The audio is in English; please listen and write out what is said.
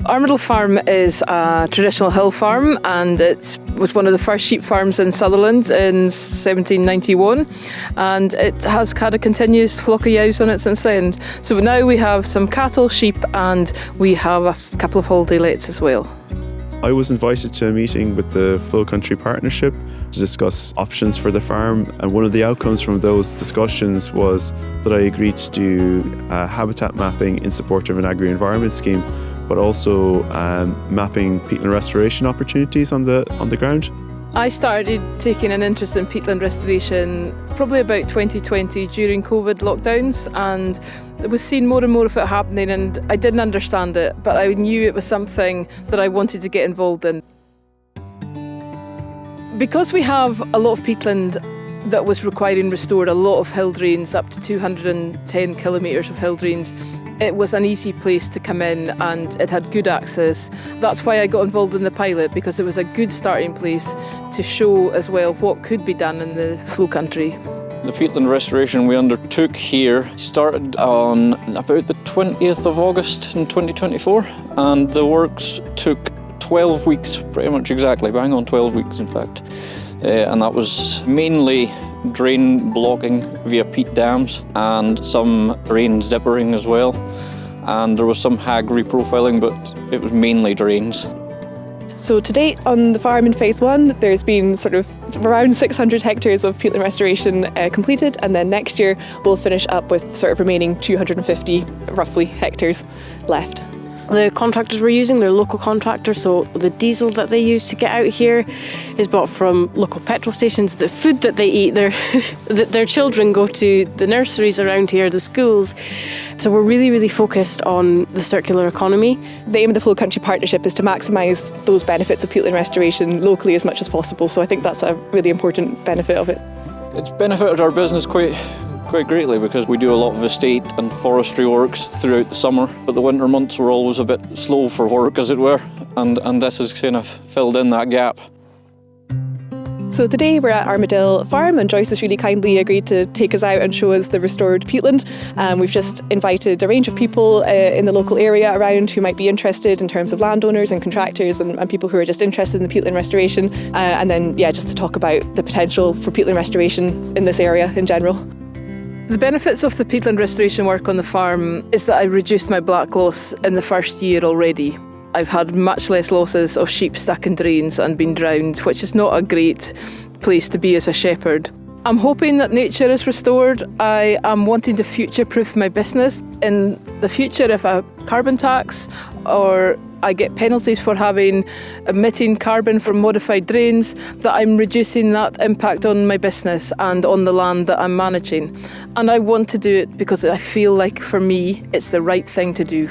Armadale Farm is a traditional hill farm, and it was one of the first sheep farms in Sutherland in 1791, and it has had a continuous flock of ewes on it since then. So now we have some cattle, sheep, and we have a couple of holiday lets as well. I was invited to a meeting with the Full Country Partnership to discuss options for the farm, and one of the outcomes from those discussions was that I agreed to do habitat mapping in support of an agri-environment scheme, but also mapping peatland restoration opportunities on the ground. I started taking an interest in peatland restoration probably about 2020 during COVID lockdowns, and I was seeing more and more of it happening, and I didn't understand it, but I knew it was something that I wanted to get involved in. Because we have a lot of peatland that was requiring restored, a lot of hill drains, up to 210 kilometres of hill drains, it was an easy place to come in and it had good access. That's why I got involved in the pilot, because it was a good starting place to show as well what could be done in the flow country. The peatland restoration we undertook here started on about the 20th of August in 2024, and the works took 12 weeks, pretty much exactly, bang on 12 weeks in fact. And that was mainly drain blocking via peat dams and some drain zippering as well. And there was some hag reprofiling, but it was mainly drains. So to date on the farm in phase one, there's been sort of around 600 hectares of peatland restoration completed, and then next year we'll finish up with sort of remaining 250 roughly hectares left. The contractors we're using, they're local contractors, so the diesel that they use to get out here is bought from local petrol stations. The food that they eat, their children go to the nurseries around here, the schools. So we're really, really focused on the circular economy. The aim of the Full Country Partnership is to maximise those benefits of peatland restoration locally as much as possible, so I think that's a really important benefit of it. It's benefited our business quite greatly, because we do a lot of estate and forestry works throughout the summer, but the winter months were always a bit slow for work, as it were, and this has kind of filled in that gap. So today we're at Armadale Farm, and Joyce has really kindly agreed to take us out and show us the restored peatland. We've just invited a range of people in the local area around who might be interested, in terms of landowners and contractors and people who are just interested in the peatland restoration, and then just to talk about the potential for peatland restoration in this area in general. The benefits of the peatland restoration work on the farm is that I reduced my black loss in the first year already. I've had much less losses of sheep stuck in drains and been drowned, which is not a great place to be as a shepherd. I'm hoping that nature is restored. I am wanting to future-proof my business. In the future, if a carbon tax or I get penalties for emitting carbon from modified drains, that I'm reducing that impact on my business and on the land that I'm managing. And I want to do it because I feel like, for me, it's the right thing to do.